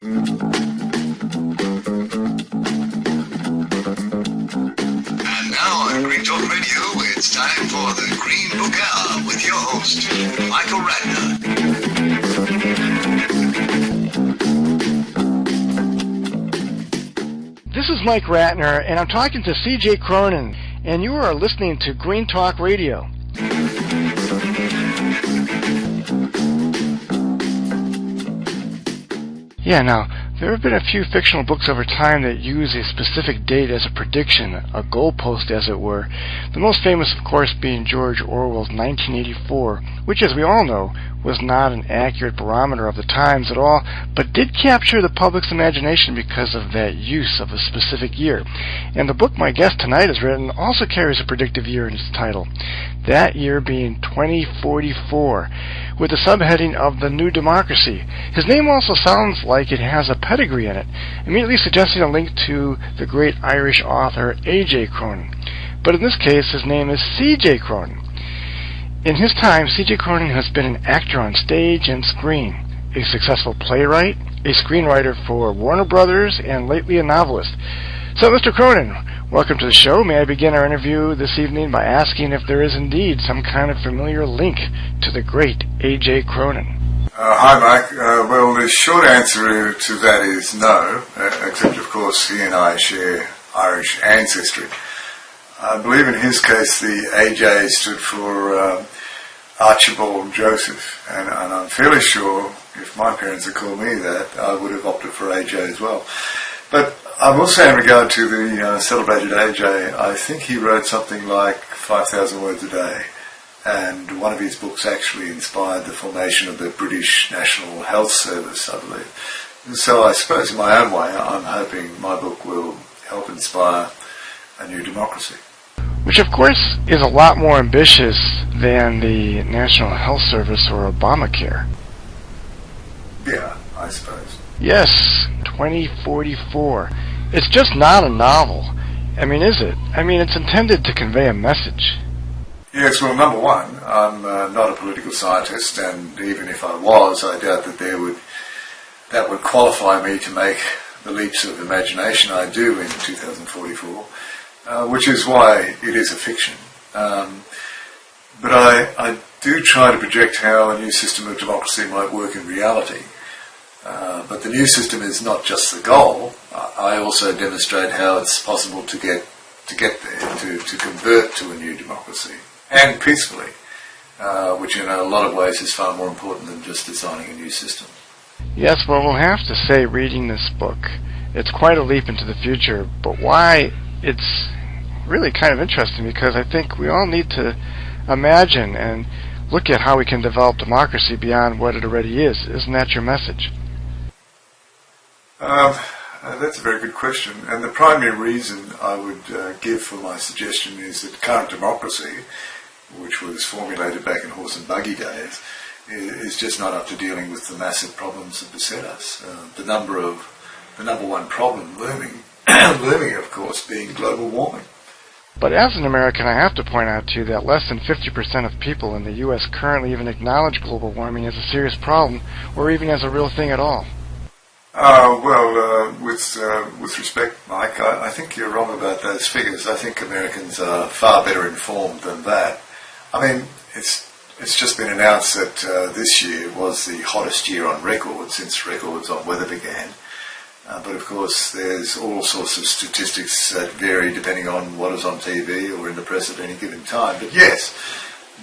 And now on Green Talk Radio, it's time for the Green Book Hour with your host, Michael Ratner. This is Mike Ratner, and I'm talking to C.J. Cronin, and you are listening to Green Talk Radio. Yeah, now, there have been a few fictional books over time that use a specific date as a prediction, a goalpost as it were. The most famous, of course, being George Orwell's 1984, which, as we all know, was not an accurate barometer of the times at all, but did capture the public's imagination because of that use of a specific year. And the book my guest tonight has written also carries a predictive year in its title, that year being 2044, with the subheading of The New Democracy. His name also sounds like it has a pedigree in it, immediately suggesting a link to the great Irish author A.J. Cronin. But in this case, his name is C.J. Cronin. In his time, C.J. Cronin has been an actor on stage and screen, a successful playwright, a screenwriter for Warner Brothers, and lately a novelist. So, Mr. Cronin, welcome to the show. May I begin our interview this evening by asking if there is indeed some kind of familiar link to the great A.J. Cronin? Hi, Mike. Well, the short answer to that is no, except, of course, he and I share Irish ancestry. I believe in his case the AJ stood for Archibald Joseph, and I'm fairly sure if my parents had called me that, I would have opted for AJ as well. But I will say in regard to the celebrated AJ, I think he wrote something like 5,000 words a day, and one of his books actually inspired the formation of the British National Health Service, I believe. So I suppose in my own way, I'm hoping my book will help inspire a new democracy. Which, of course, is a lot more ambitious than the National Health Service or Obamacare. Yeah, I suppose. Yes, 2044. It's just not a novel. I mean, is it? I mean, it's intended to convey a message. Yes, well, number one, I'm not a political scientist, and even if I was, I doubt that that would qualify me to make the leaps of imagination I do in 2044. Which is why it is a fiction. But I do try to project how a new system of democracy might work in reality. But the new system is not just the goal. I also demonstrate how it's possible to get there, to convert to a new democracy, and peacefully, which in a lot of ways is far more important than just designing a new system. Yes, well, we'll have to say, reading this book, it's quite a leap into the future, but why it's really kind of interesting, because I think we all need to imagine and look at how we can develop democracy beyond what it already is. Isn't that your message? That's a very good question, and the primary reason I would give for my suggestion is that current democracy, which was formulated back in horse and buggy days, is just not up to dealing with the massive problems that beset us. The number one problem looming, of course, being global warming. But as an American, I have to point out to you that less than 50% of people in the U.S. currently even acknowledge global warming as a serious problem, or even as a real thing at all. With respect, Mike, I think you're wrong about those figures. I think Americans are far better informed than that. I mean, it's just been announced that this year was the hottest year on record since records on weather began. But of course, there's all sorts of statistics that vary depending on what is on TV or in the press at any given time. But yes,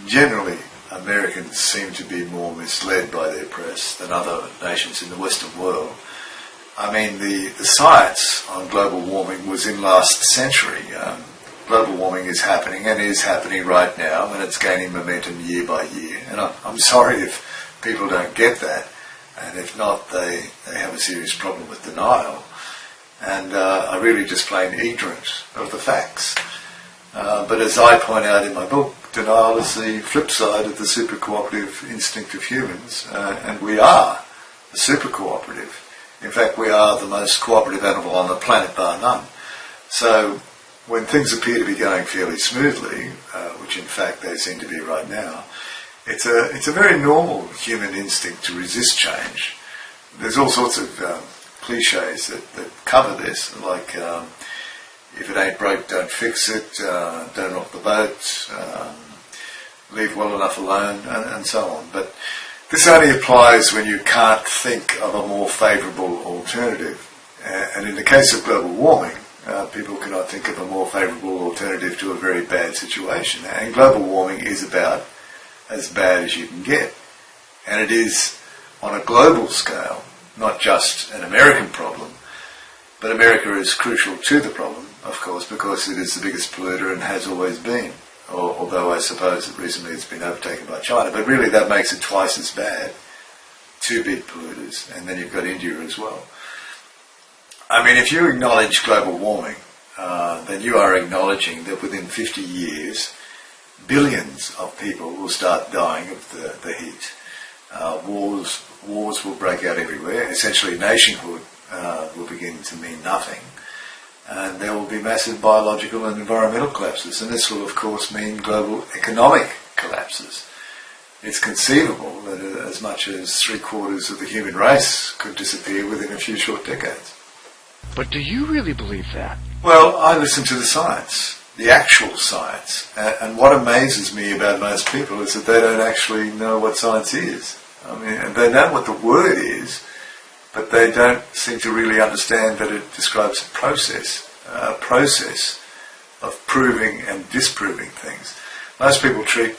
generally, Americans seem to be more misled by their press than other nations in the Western world. I mean, the science on global warming was in last century. Global warming is happening and is happening right now, and it's gaining momentum year by year. And I'm sorry if people don't get that. And if not, they have a serious problem with denial, and are really just plain ignorant of the facts. But as I point out in my book, denial is the flip side of the super cooperative instinct of humans, and we are a super cooperative. In fact, we are the most cooperative animal on the planet, bar none. So when things appear to be going fairly smoothly, which in fact they seem to be right now, it's a very normal human instinct to resist change. There's all sorts of cliches that cover this, like if it ain't broke, don't fix it, don't rock the boat, leave well enough alone, and so on. But this only applies when you can't think of a more favourable alternative. And in the case of global warming, people cannot think of a more favourable alternative to a very bad situation. And global warming is about as bad as you can get. And it is on a global scale, not just an American problem, but America is crucial to the problem, of course, because it is the biggest polluter and has always been. Although I suppose that recently it's been overtaken by China. But really that makes it twice as bad. Two big polluters, and then you've got India as well. I mean, if you acknowledge global warming, then you are acknowledging that within 50 years, billions of people will start dying of the heat. Wars will break out everywhere. Essentially, nationhood will begin to mean nothing. And there will be massive biological and environmental collapses. And this will, of course, mean global economic collapses. It's conceivable that as much as 3/4 of the human race could disappear within a few short decades. But do you really believe that? Well, I listen to the science, the actual science. And what amazes me about most people is that they don't actually know what science is. I mean, they know what the word is, but they don't seem to really understand that it describes a process of proving and disproving things. Most people treat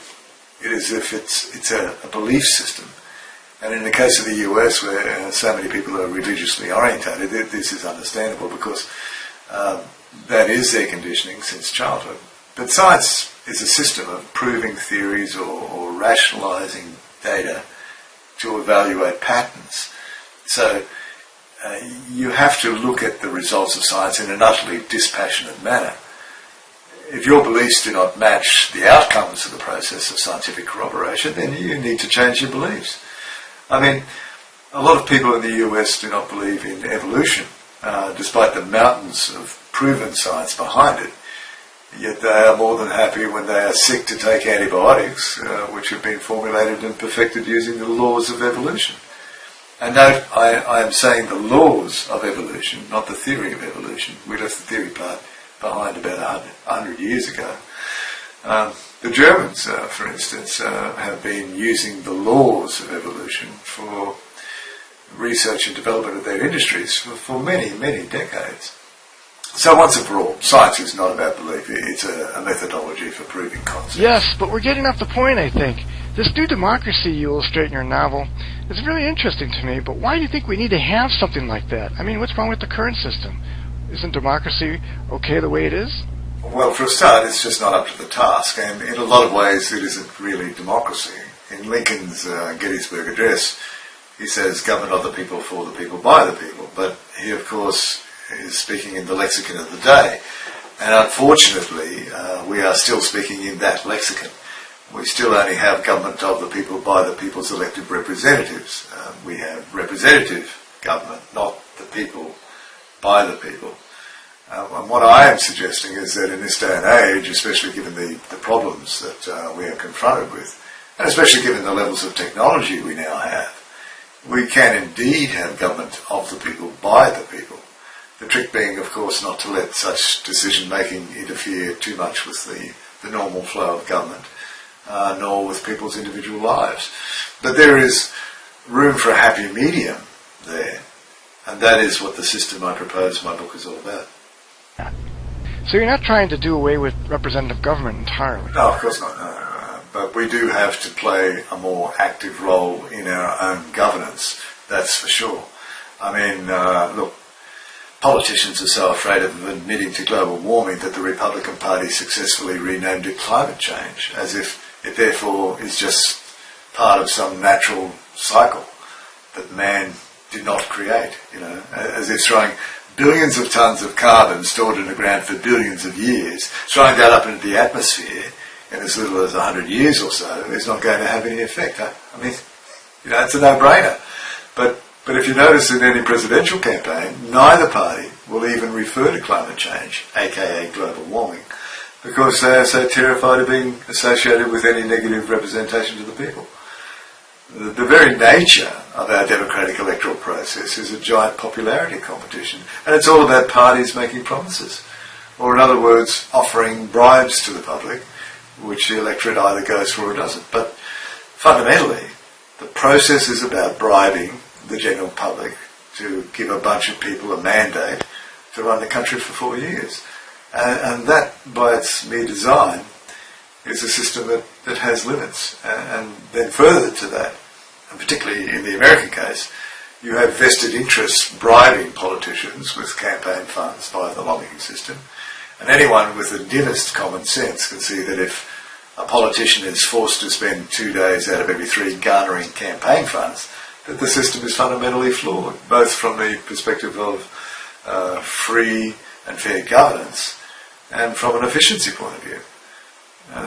it as if it's a belief system. And in the case of the US, where so many people are religiously orientated, this is understandable because that is their conditioning since childhood. But science is a system of proving theories or rationalising data to evaluate patterns. So you have to look at the results of science in an utterly dispassionate manner. If your beliefs do not match the outcomes of the process of scientific corroboration, then you need to change your beliefs. I mean, a lot of people in the US do not believe in evolution, despite the mountains of proven science behind it. Yet they are more than happy when they are sick to take antibiotics, which have been formulated and perfected using the laws of evolution. And note, I am saying the laws of evolution, not the theory of evolution. We left the theory part behind about 100 years ago. The Germans, for instance, have been using the laws of evolution for research and development of their industries for many, many decades. So once and for all, science is not about belief. It's a methodology for proving concepts. Yes, but we're getting off the point, I think. This new democracy you illustrate in your novel is really interesting to me, but why do you think we need to have something like that? I mean, what's wrong with the current system? Isn't democracy okay the way it is? Well, for a start, it's just not up to the task, and in a lot of ways it isn't really democracy. In Lincoln's Gettysburg Address, he says, government of the people, for the people, by the people. But he, of course, is speaking in the lexicon of the day. And unfortunately, we are still speaking in that lexicon. We still only have government of the people, by the people's elected representatives. We have representative government, not the people, by the people. And what I am suggesting is that in this day and age, especially given the problems that we are confronted with, and especially given the levels of technology we now have, we can indeed have government of the people, by the people. The trick being, of course, not to let such decision-making interfere too much with the normal flow of government, nor with people's individual lives. But there is room for a happy medium there, and that is what the system I propose my book is all about. So you're not trying to do away with representative government entirely? No, of course not. No. But we do have to play a more active role in our own governance, that's for sure. I mean, look, politicians are so afraid of admitting to global warming that the Republican Party successfully renamed it climate change, as if it therefore is just part of some natural cycle that man did not create, as if throwing billions of tons of carbon stored in the ground for billions of years, throwing that up into the atmosphere in as little as 100 years or so is not going to have any effect. I mean, it's a no-brainer. But if you notice in any presidential campaign, neither party will even refer to climate change, aka global warming, because they are so terrified of being associated with any negative representation to the people. The very nature of our democratic electoral process is a giant popularity competition, and it's all about parties making promises, or in other words, offering bribes to the public, which the electorate either goes for or doesn't. But fundamentally, the process is about bribing the general public to give a bunch of people a mandate to run the country for 4 years. And that, by its mere design, is a system that has limits. And then further to that, and particularly in the American case, you have vested interests bribing politicians with campaign funds via the lobbying system. And anyone with the dimmest common sense can see that if a politician is forced to spend 2 days out of every 3 garnering campaign funds, that the system is fundamentally flawed, both from the perspective of free and fair governance and from an efficiency point of view.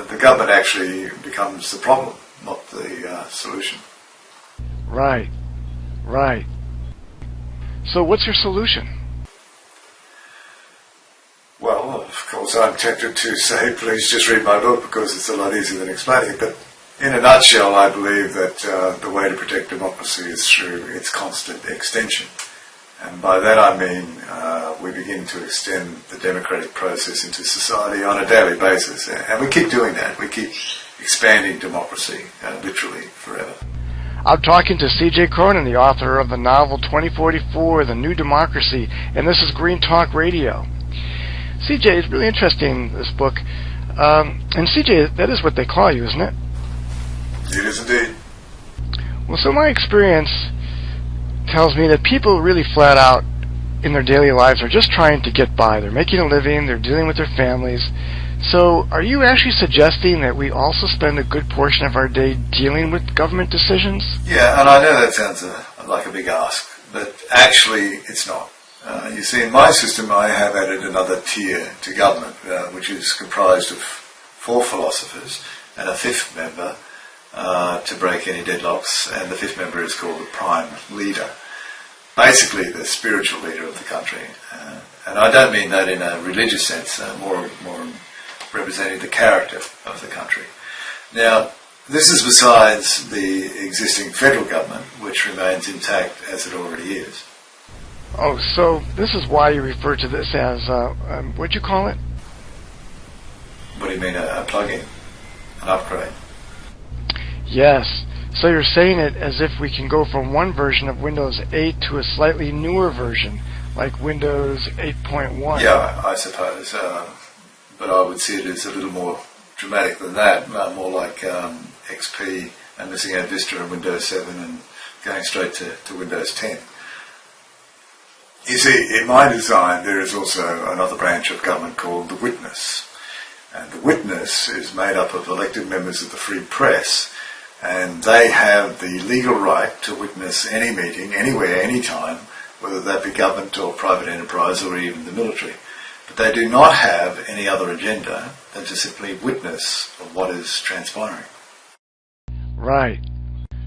The government actually becomes the problem, not the solution. Right. So what's your solution? Well, of course, I'm tempted to say, please just read my book because it's a lot easier than explaining it. But in a nutshell, I believe that the way to protect democracy is through its constant extension. And by that I mean we begin to extend the democratic process into society on a daily basis. And we keep doing that. We keep expanding democracy, literally forever. I'm talking to C.J. Cronin, the author of the novel 2044, The New Democracy, and this is Green Talk Radio. C.J., it's really interesting, this book. And C.J., that is what they call you, isn't it? It is indeed. Well, so my experience tells me that people really flat out in their daily lives are just trying to get by. They're making a living, they're dealing with their families. So are you actually suggesting that we also spend a good portion of our day dealing with government decisions? Yeah, and I know that sounds like a big ask, but actually it's not. You see, in my system I have added another tier to government, which is comprised of 4 philosophers and a 5th member to break any deadlocks, and the 5th member is called the prime leader, basically the spiritual leader of the country. And I don't mean that in a religious sense, more representing the character of the country. Now, this is besides the existing federal government, which remains intact as it already is. Oh, so this is why you refer to this as, what'd you call it? What do you mean, a plug-in? An upgrade? Yes. So you're saying it as if we can go from one version of Windows 8 to a slightly newer version, like Windows 8.1. Yeah, I suppose. But I would see it as a little more dramatic than that, more like XP and missing out Vista and Windows 7 and going straight to Windows 10. You see, in my design there is also another branch of government called the Witness. And the Witness is made up of elected members of the Free Press, and they have the legal right to witness any meeting, anywhere, anytime, whether that be government or private enterprise or even the military. But they do not have any other agenda than to simply witness of what is transpiring. Right.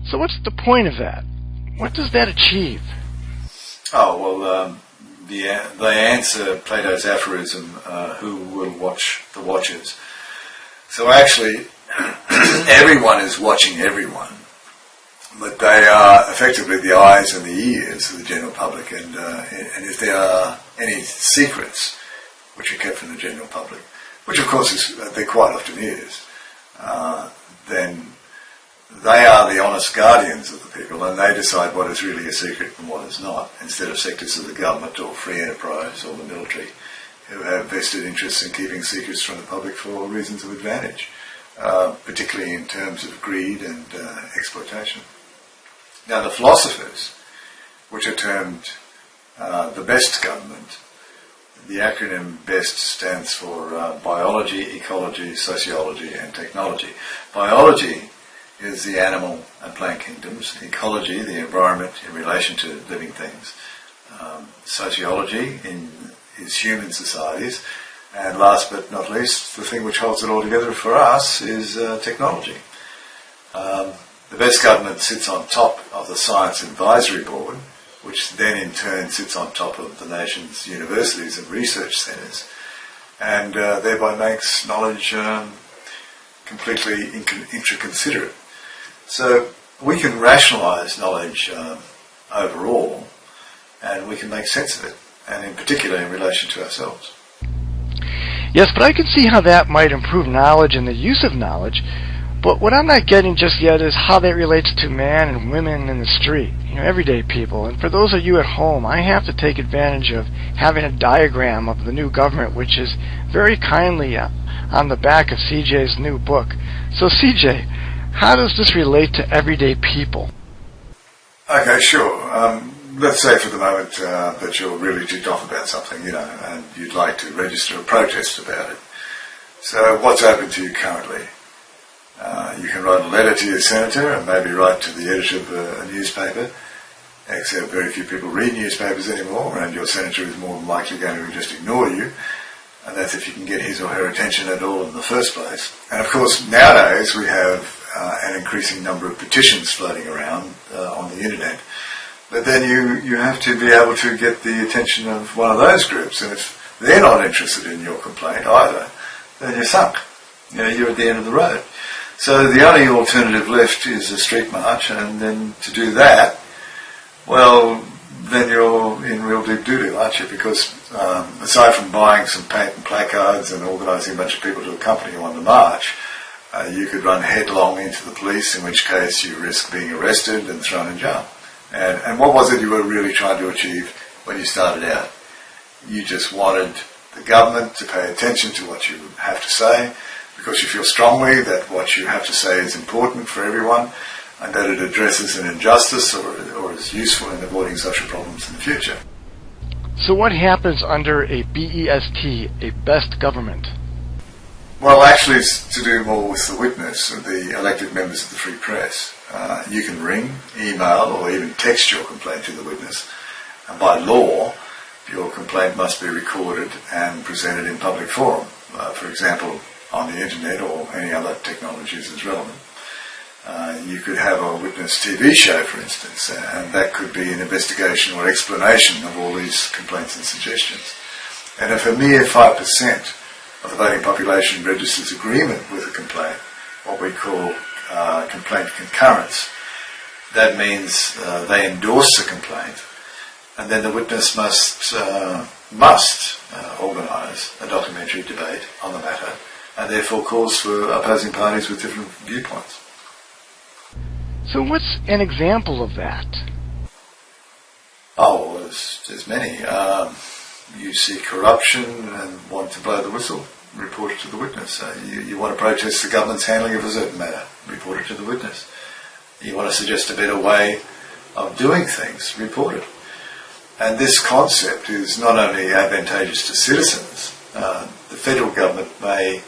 So what's the point of that? What does that achieve? Oh, well, they answer Plato's aphorism, who will watch the watchers. So actually, everyone is watching everyone, but they are effectively the eyes and the ears of the general public, and if there are any secrets which are kept from the general public, which of course there quite often is, then they are the honest guardians of the people, and they decide what is really a secret and what is not, instead of sectors of the government or free enterprise or the military who have vested interests in keeping secrets from the public for reasons of advantage, particularly in terms of greed and exploitation. Now the philosophers, which are termed the best government, the acronym BEST stands for biology, ecology, sociology and technology. Biology is the animal and plant kingdoms, ecology, the environment in relation to living things, sociology is human societies, and last but not least, the thing which holds it all together for us is technology. The best government sits on top of the Science Advisory Board, which then in turn sits on top of the nation's universities and research centres, and thereby makes knowledge completely intraconsiderate. So we can rationalise knowledge overall, and we can make sense of it, and in particular in relation to ourselves. Yes, but I can see how that might improve knowledge and the use of knowledge. But what I'm not getting just yet is how that relates to man and women in the street, everyday people. And for those of you at home, I have to take advantage of having a diagram of the new government, which is very kindly on the back of CJ's new book. So CJ, how does this relate to everyday people? Okay, sure. Let's say for the moment that you're really ticked off about something, and you'd like to register a protest about it. So what's open to you currently? You can write a letter to your senator and maybe write to the editor of a newspaper, except very few people read newspapers anymore, and your senator is more than likely going to just ignore you, and that's if you can get his or her attention at all in the first place. And of course, nowadays we have an increasing number of petitions floating around on the internet. But then you have to be able to get the attention of one of those groups, and if they're not interested in your complaint either, then you're sunk. You're at the end of the road. So the only alternative left is a street march, and then to do that, well, then you're in real deep doo-doo, aren't you? Because aside from buying some paint and placards and organising a bunch of people to accompany you on the march, you could run headlong into the police, in which case you risk being arrested and thrown in jail. And what was it you were really trying to achieve when you started out? You just wanted the government to pay attention to what you have to say, because you feel strongly that what you have to say is important for everyone, and that it addresses an injustice or is useful in avoiding social problems in the future. So what happens under a BEST, a best government? Well, actually it's to do more with the witness, the elected members of the free press. You can ring, email, or even text your complaint to the witness. And by law, your complaint must be recorded and presented in public forum, for example, on the internet or any other technologies as relevant. You could have a witness TV show, for instance, and that could be an investigation or explanation of all these complaints and suggestions. And if a mere 5% of the voting population registers agreement with a complaint, what we call complaint concurrence, that means they endorse the complaint, and then the witness must organise a documentary debate on the matter, and therefore calls for opposing parties with different viewpoints. So what's an example of that? Oh, there's many. You see corruption and want to blow the whistle, report it to the witness. You want to protest the government's handling of a certain matter, report it to the witness. You want to suggest a better way of doing things, report it. And this concept is not only advantageous to citizens, the federal government may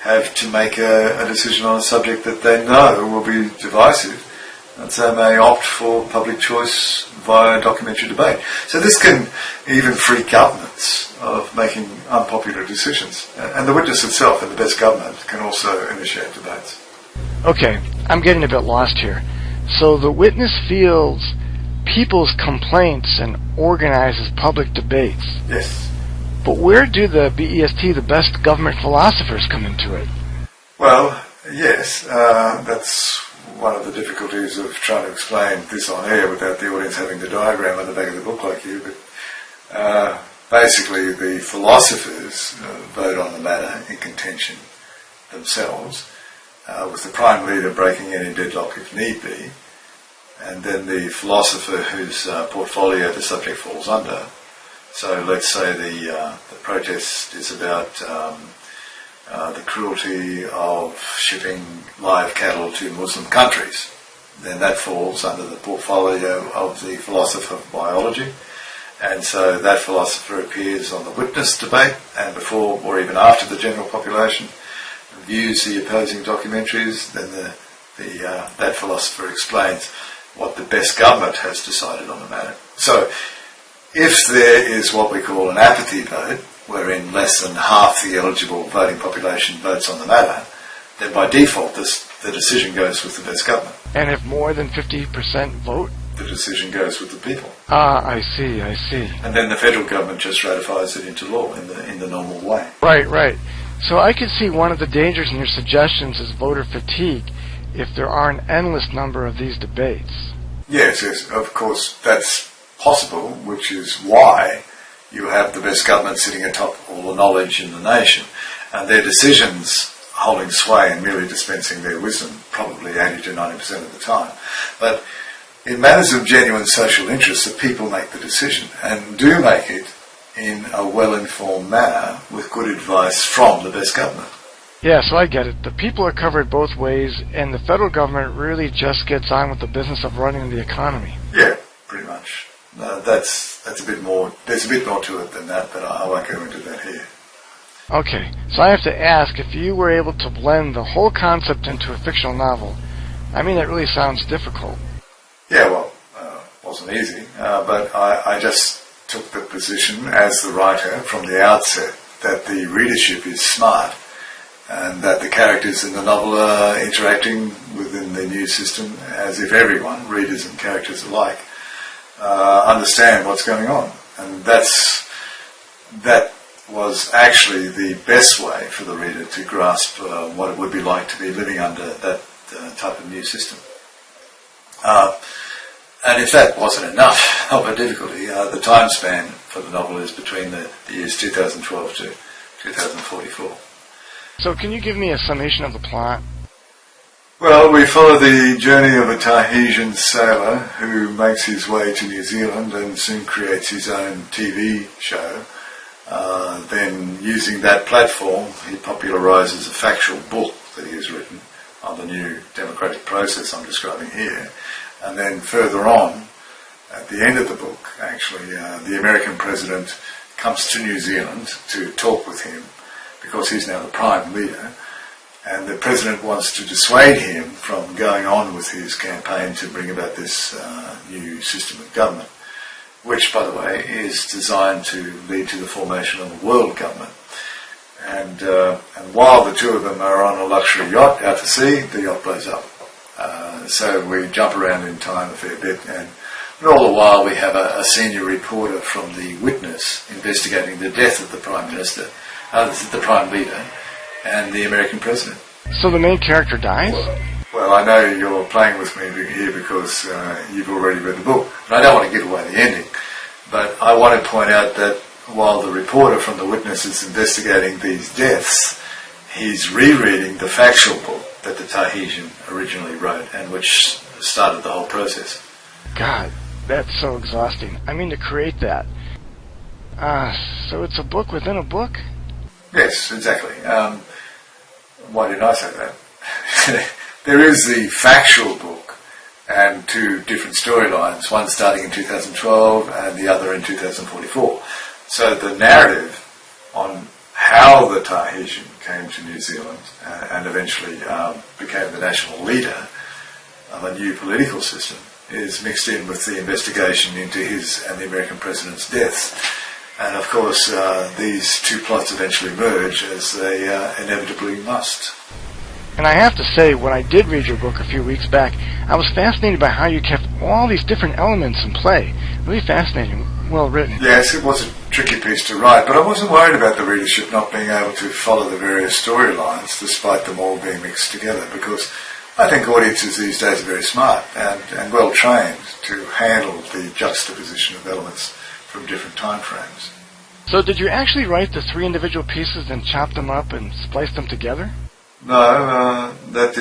have to make a decision on a subject that they know will be divisive, and so may opt for public choice via documentary debate. So this can even free governments of making unpopular decisions. And the witness itself in the best government can also initiate debates. Okay, I'm getting a bit lost here. So the witness fields people's complaints and organizes public debates. Yes. But where do the BEST, the best government philosophers, come into it? Well, yes, that's one of the difficulties of trying to explain this on air without the audience having the diagram on the back of the book like you. But basically, the philosophers vote on the matter in contention themselves, with the prime leader breaking any deadlock if need be, and then the philosopher whose portfolio the subject falls under. So let's say the protest is about the cruelty of shipping live cattle to Muslim countries. Then that falls under the portfolio of the philosopher of biology. And so that philosopher appears on the witness debate, and before or even after the general population views the opposing documentaries, then that philosopher explains what the best government has decided on the matter. So if there is what we call an apathy vote, wherein less than half the eligible voting population votes on the matter, then by default the decision goes with the best government. And if more than 50% vote? The decision goes with the people. Ah, I see. And then the federal government just ratifies it into law in the normal way. Right. So I can see one of the dangers in your suggestions is voter fatigue, if there are an endless number of these debates? Yes, of course, that's possible, which is why you have the best government sitting atop all the knowledge in the nation, and their decisions holding sway and merely dispensing their wisdom, probably 80 to 90% of the time. But in matters of genuine social interest, the people make the decision, and do make it in a well-informed manner with good advice from the best government. Yeah, so I get it. The people are covered both ways, and the federal government really just gets on with the business of running the economy. Yeah, pretty much. That's a bit more. There's a bit more to it than that, but I won't go into that here. Okay, so I have to ask, if you were able to blend the whole concept into a fictional novel, I mean, it really sounds difficult. Yeah, well, wasn't easy, but I just took the position as the writer from the outset that the readership is smart and that the characters in the novel are interacting within the new system as if everyone, readers and characters alike, understand what's going on. And that was actually the best way for the reader to grasp what it would be like to be living under that type of new system. And if that wasn't enough of a difficulty, the time span for the novel is between the years 2012 to 2044. So can you give me a summation of the plot? Well, we follow the journey of a Tahitian sailor who makes his way to New Zealand and soon creates his own TV show. Then, using that platform, he popularises a factual book that he has written on the new democratic process I'm describing here. And then further on, at the end of the book, actually, the American president comes to New Zealand to talk with him because he's now the prime leader. And the president wants to dissuade him from going on with his campaign to bring about this new system of government, which, by the way, is designed to lead to the formation of a world government. And while the two of them are on a luxury yacht out to sea, the yacht blows up. So we jump around in time a fair bit, and all the while we have a senior reporter from the Witness investigating the death of the Prime Minister, the Prime Leader, and the American President. So the main character dies? Well, I know you're playing with me here because you've already read the book, and I don't want to give away the ending, but I want to point out that while the reporter from the Witness is investigating these deaths, he's rereading the factual book that the Tahitian originally wrote and which started the whole process. God, that's so exhausting. I mean, to create that. So it's a book within a book? Yes, exactly. Why didn't I say that? There is the factual book and two different storylines, one starting in 2012 and the other in 2044. So the narrative on how the Tahitian came to New Zealand and eventually became the national leader of a new political system is mixed in with the investigation into his and the American president's deaths. And of course, these two plots eventually merge, as they inevitably must. And I have to say, when I did read your book a few weeks back, I was fascinated by how you kept all these different elements in play. Really fascinating, well written. Yes, it was a tricky piece to write, but I wasn't worried about the readership not being able to follow the various storylines, despite them all being mixed together, because I think audiences these days are very smart and well trained to handle the juxtaposition of elements from different time frames. So did you actually write the three individual pieces and chop them up and splice them together? No, that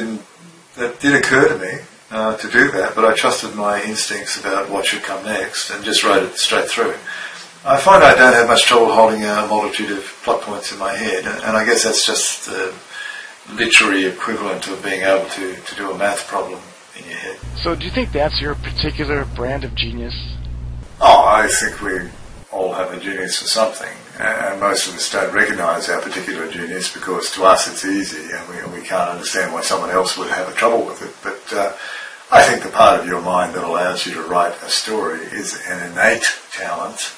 did occur to me to do that, but I trusted my instincts about what should come next and just wrote it straight through. I find I don't have much trouble holding a multitude of plot points in my head, and I guess that's just the literary equivalent of being able to do a math problem in your head. So do you think that's your particular brand of genius? Oh, I think we all have a genius for something, and most of us don't recognise our particular genius because to us it's easy and we can't understand why someone else would have a trouble with it. But I think the part of your mind that allows you to write a story is an innate talent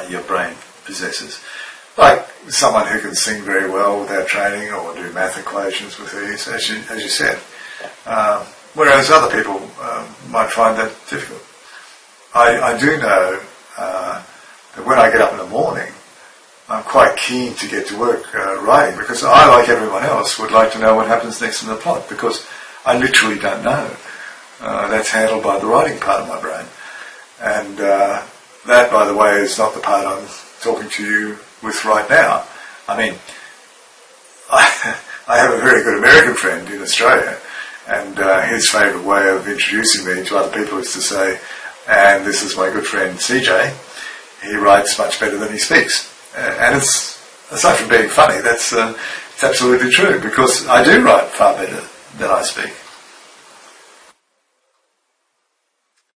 your brain possesses. Like someone who can sing very well without training or do math equations with ease, as you said. Whereas other people might find that difficult. I do know that when I get up in the morning, I'm quite keen to get to work writing because I, like everyone else, would like to know what happens next in the plot because I literally don't know. That's handled by the writing part of my brain. And that, by the way, is not the part I'm talking to you with right now. I mean, I have a very good American friend in Australia, and his favourite way of introducing me to other people is to say, and this is my good friend CJ, he writes much better than he speaks. And it's, aside from being funny, it's absolutely true, because I do write far better than I speak.